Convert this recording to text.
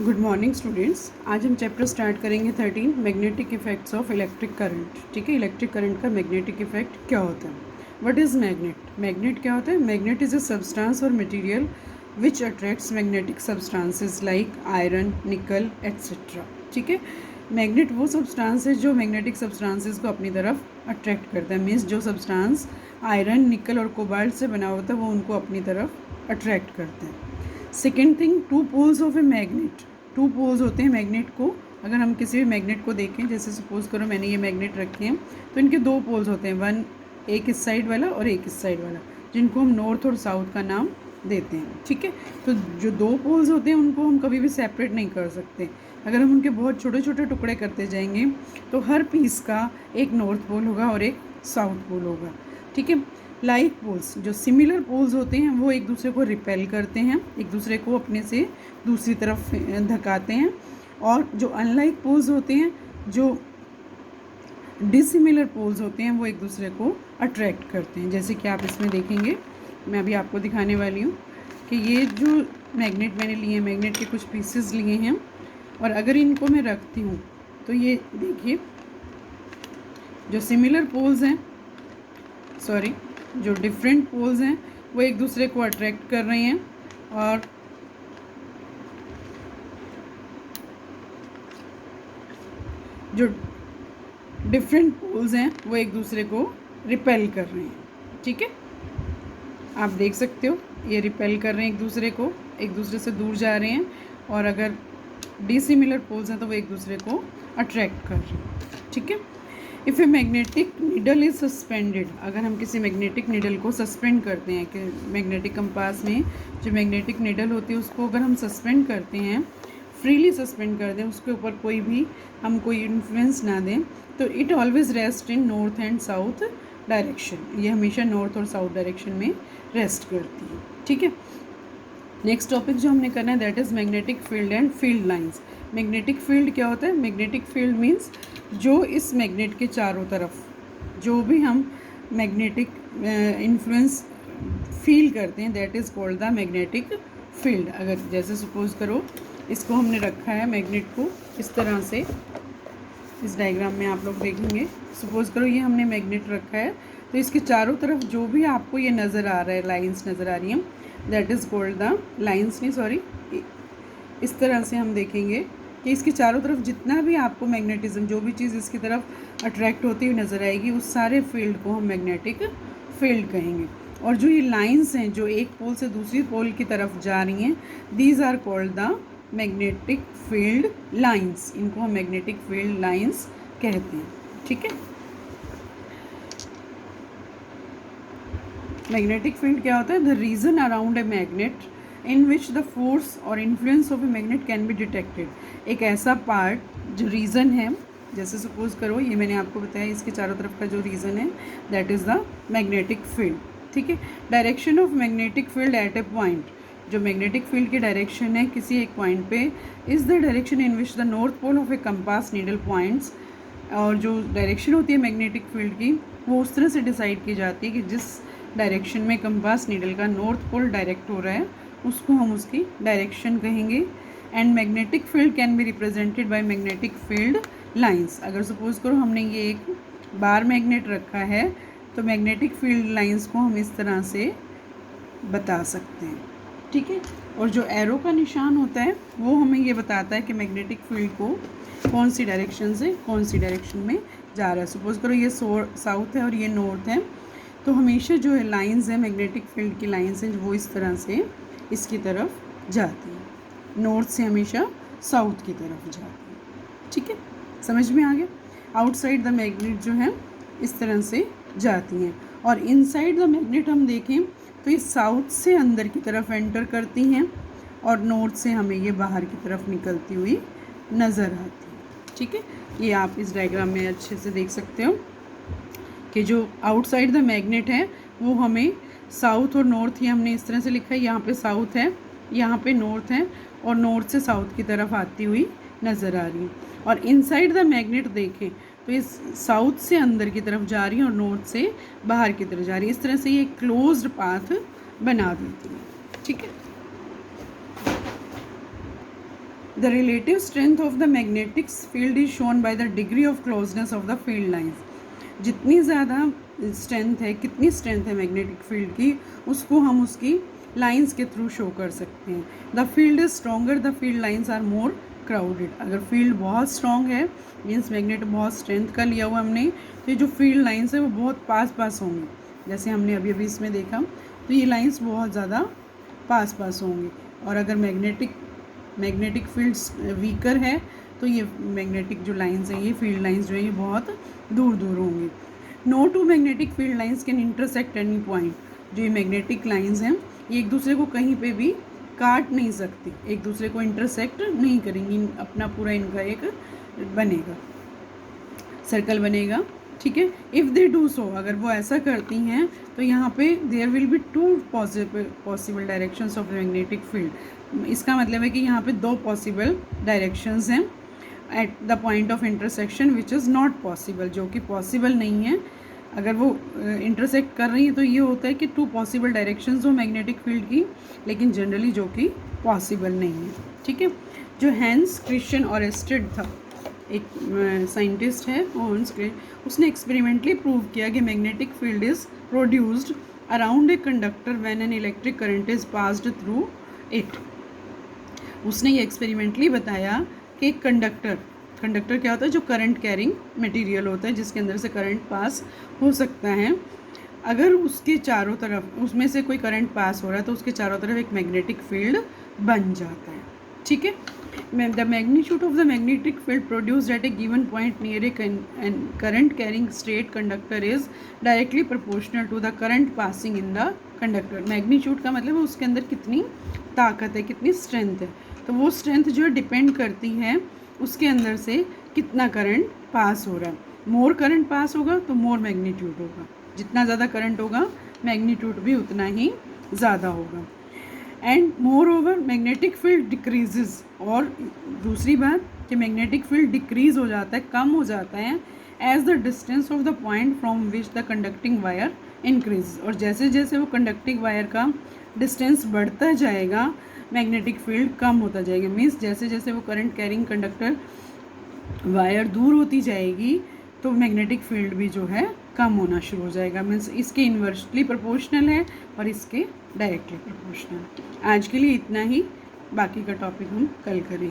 Good morning students. आज हम chapter start करेंगे 13 magnetic effects of electric current. ठीक है, इलेक्ट्रिक करंट का मैग्नेटिक इफेक्ट क्या होता है। What is magnet? मैग्नेट क्या होता है? मैग्नेट इज़ अ सब्सटेंस और material which attracts magnetic substances like iron, निकल एट्सेट्रा। ठीक है, मैग्नेट वो सब्सटेंस है जो मैग्नेटिक सब्सटेंसेज को अपनी तरफ अट्रैक्ट करता है। मीन्स जो सब्सटेंस आयरन, निकल और कोबाल्ट से बना होता है वो उनको अपनी तरफ अट्रैक्ट करते हैं। Second thing, two poles of a magnet. Two poles होते हैं मैग्नेट को। अगर हम किसी भी मैग्नेट को देखें, जैसे सपोज करो मैंने ये मैग्नेट रखे हैं, तो इनके दो पोल्स होते हैं, वन एक इस साइड वाला और एक इस साइड वाला, जिनको हम नॉर्थ और साउथ का नाम देते हैं। ठीक है, तो जो दो पोल्स होते हैं उनको हम कभी भी सेपरेट नहीं कर सकते। अगर हम उनके बहुत छोटे छोटे टुकड़े करते जाएंगे तो हर पीस का एक नॉर्थ पोल होगा और एक साउथ पोल होगा। ठीक है, लाइक पोल्स, जो सिमिलर पोल्स होते हैं वो एक दूसरे को रिपेल करते हैं, एक दूसरे को अपने से दूसरी तरफ धकाते हैं। और जो अनलाइक पोल्स होते हैं, जो डिसिमिलर पोल्स होते हैं, वो एक दूसरे को अट्रैक्ट करते हैं। जैसे कि आप इसमें देखेंगे, मैं अभी आपको दिखाने वाली हूँ कि ये जो मैग्नेट मैंने लिए हैं, मैग्नेट के कुछ पीसेस लिए हैं, और अगर इनको मैं रखती हूँ तो ये देखिए, जो सिमिलर पोल्स हैं, सॉरी, जो डिफरेंट पोल्स हैं वो एक दूसरे को अट्रैक्ट कर रहे हैं, और जो डिफरेंट पोल्स हैं वो एक दूसरे को रिपेल कर रहे हैं। ठीक है, आप देख सकते हो ये रिपेल कर रहे हैं एक दूसरे से दूर जा रहे हैं, और अगर डिसिमिलर पोल्स हैं तो वो एक दूसरे को अट्रैक्ट कर रहे हैं। ठीक है, if a magnetic needle is suspended, अगर हम किसी मैग्नेटिक नीडल को सस्पेंड करते हैं, कि मैग्नेटिक कंपास में जो मैग्नेटिक नीडल होती है उसको अगर हम सस्पेंड करते हैं, फ्रीली सस्पेंड कर दें, उसके ऊपर हम कोई इन्फ्लुएंस ना दें, तो it always rest in north and south direction. ये हमेशा नॉर्थ और साउथ डायरेक्शन में रेस्ट करती है। ठीक है, नेक्स्ट टॉपिक जो हमने करना है that is magnetic field and field lines. Magnetic field क्या होता है? मैग्नेटिक फील्ड मीन्स जो इस मैग्नेट के चारों तरफ जो भी हम मैग्नेटिक इन्फ्लुएंस फील करते हैं, that is called the magnetic field. अगर जैसे सपोज करो इसको हमने रखा है मैग्नेट को इस तरह से, इस डायग्राम में आप लोग देखेंगे, सपोज करो ये हमने मैग्नेट रखा है, तो इसके चारों तरफ जो भी आपको ये नज़र आ रहा है, लाइंस नज़र आ रही हैं, that is called the lines नहीं, सॉरी, इस तरह से हम देखेंगे कि इसके चारों तरफ जितना भी आपको मैग्नेटिज्म, जो भी चीज़ इसकी तरफ अट्रैक्ट होती हुई नज़र आएगी, उस सारे फील्ड को हम मैग्नेटिक फील्ड कहेंगे। और जो ये लाइंस हैं जो एक पोल से दूसरी पोल की तरफ जा रही हैं, these are called the magnetic field lines. इनको हम मैग्नेटिक फील्ड लाइंस कहते हैं। ठीक है, मैग्नेटिक फील्ड क्या होता है? The region around a magnet in which the force और influence of a magnet can be detected. एक ऐसा पार्ट जो रीज़न है, जैसे सपोज करो ये मैंने आपको बताया, इसके चारों तरफ का जो रीज़न है that is the magnetic field. ठीक है, direction of magnetic field at a point, जो मैग्नेटिक फील्ड की डायरेक्शन है किसी एक पॉइंट पे, is the direction in which the north pole of a compass needle points. और जो डायरेक्शन होती है मैग्नेटिक फील्ड की, वो उस तरह से डिसाइड की जाती है कि जिस डायरेक्शन में कंपास नीडल का नॉर्थ पोल डायरेक्ट हो रहा है उसको हम उसकी डायरेक्शन कहेंगे। And magnetic field can be represented by magnetic field lines. अगर सपोज करो हमने ये एक बार मैग्नेट रखा है, तो मैग्नेटिक फील्ड लाइंस को हम इस तरह से बता सकते हैं। ठीक है, और जो एरो का निशान होता है वो हमें ये बताता है कि मैग्नेटिक फील्ड को कौन सी डायरेक्शन से कौन सी डायरेक्शन में जा रहा है। सपोज करो ये साउथ है और ये नॉर्थ है, तो हमेशा जो है लाइंस है, मैग्नेटिक फील्ड की लाइंस हैं, वो इस तरह से इसकी तरफ जाती है, नॉर्थ से हमेशा साउथ की तरफ जाती है। ठीक है, समझ में आ गया? आउटसाइड द मैग्नेट जो है इस तरह से जाती हैं, और इनसाइड द मैग्नेट हम देखें तो ये साउथ से अंदर की तरफ एंटर करती हैं, और नॉर्थ से हमें ये बाहर की तरफ निकलती हुई नज़र आती है। ठीक है, ये आप इस डायग्राम में अच्छे से देख सकते हो कि जो आउटसाइड द मैग्नेट है वो हमें साउथ और नॉर्थ, ही हमने इस तरह से लिखा है, यहाँ पे साउथ है, यहाँ पे नॉर्थ है, और नॉर्थ से साउथ की तरफ आती हुई नज़र आ रही है। और इनसाइड द मैग्नेट देखें तो इस साउथ से अंदर की तरफ जा रही है और नॉर्थ से बाहर की तरफ जा रही है। इस तरह से ये क्लोज्ड पाथ बना देती है। ठीक है, the relative strength of the magnetic field is shown by the degree of closeness of the field lines. जितनी ज़्यादा स्ट्रेंथ है, कितनी स्ट्रेंथ है मैग्नेटिक फील्ड की, उसको हम उसकी लाइंस के थ्रू शो कर सकते हैं। The field is stronger, the field lines are more crowded. अगर फील्ड बहुत स्ट्रॉन्ग है, मीन्स मैग्नेट बहुत स्ट्रेंथ का लिया हुआ हमने, तो ये जो फील्ड लाइंस है वो बहुत पास पास होंगी। जैसे हमने अभी अभी इसमें देखा, तो ये लाइंस बहुत ज़्यादा पास पास होंगी। और अगर मैग्नेटिक फील्ड वीकर है, तो ये मैग्नेटिक जो लाइंस हैं, ये फील्ड लाइंस जो है ये बहुत दूर दूर होंगी। No two magnetic field lines can intersect any point. जो ये मैग्नेटिक लाइंस हैं, ये एक दूसरे को कहीं पे भी काट नहीं सकती, एक दूसरे को इंटरसेक्ट नहीं करेंगी। अपना पूरा इनका एक बनेगा, सर्कल बनेगा, ठीक है। इफ़ दे डू सो, अगर वो ऐसा करती हैं, तो यहाँ पे there will be two possible directions of magnetic field. इसका मतलब है कि यहाँ पे दो पॉसिबल डायरेक्शंस हैं at the point of intersection which is not possible, जो कि पॉसिबल नहीं है। अगर वो इंटरसेक्ट कर रही है तो ये होता है कि टू पॉसिबल डायरेक्शंस हो मैग्नेटिक फील्ड की, लेकिन जनरली जो कि पॉसिबल नहीं है, ठीक है। जो हैंस क्रिश्चियन ऑरेस्टेड था, एक साइंटिस्ट है हॉन्स के, उसने एक्सपेरिमेंटली प्रूव किया कि magnetic field is produced around a conductor when an electric current is passed through it. उसने ये एक्सपेरिमेंटली बताया कि एक कंडक्टर क्या होता है, जो करंट कैरिंग मटेरियल होता है, जिसके अंदर से करंट पास हो सकता है। अगर उसके चारों तरफ, उसमें से कोई करंट पास हो रहा है, तो उसके चारों तरफ एक मैग्नेटिक फील्ड बन जाता है, ठीक है। The magnitude of the magnetic field produced at a given point near a current carrying straight conductor is directly proportional to the current passing in the conductor. Magnitude का मतलब है उसके अंदर कितनी ताकत है, कितनी स्ट्रेंथ है। तो वो स्ट्रेंथ जो डिपेंड करती है उसके अंदर से कितना करंट पास हो रहा है। मोर करंट पास होगा तो मोर मैग्नीट्यूड होगा, जितना ज़्यादा करंट होगा मैग्नीट्यूड भी उतना ही ज़्यादा होगा। And more over magnetic field decreases, और दूसरी बात कि मैग्नेटिक फील्ड डिक्रीज हो जाता है, कम हो जाता है as the distance of the point from which the conducting wire increase. और जैसे जैसे वो कंडक्टिंग वायर का डिस्टेंस बढ़ता जाएगा, मैग्नेटिक फील्ड कम होता जाएगा। मीन्स जैसे जैसे वो करंट कैरिंग कंडक्टर वायर दूर होती जाएगी, तो मैग्नेटिक फील्ड भी जो है कम होना शुरू हो जाएगा। मीन्स इसके इन्वर्सली प्रोपोर्शनल है और इसके डायरेक्टली प्रोपोर्शनल। आज के लिए इतना ही, बाकी का टॉपिक हम कल करेंगे।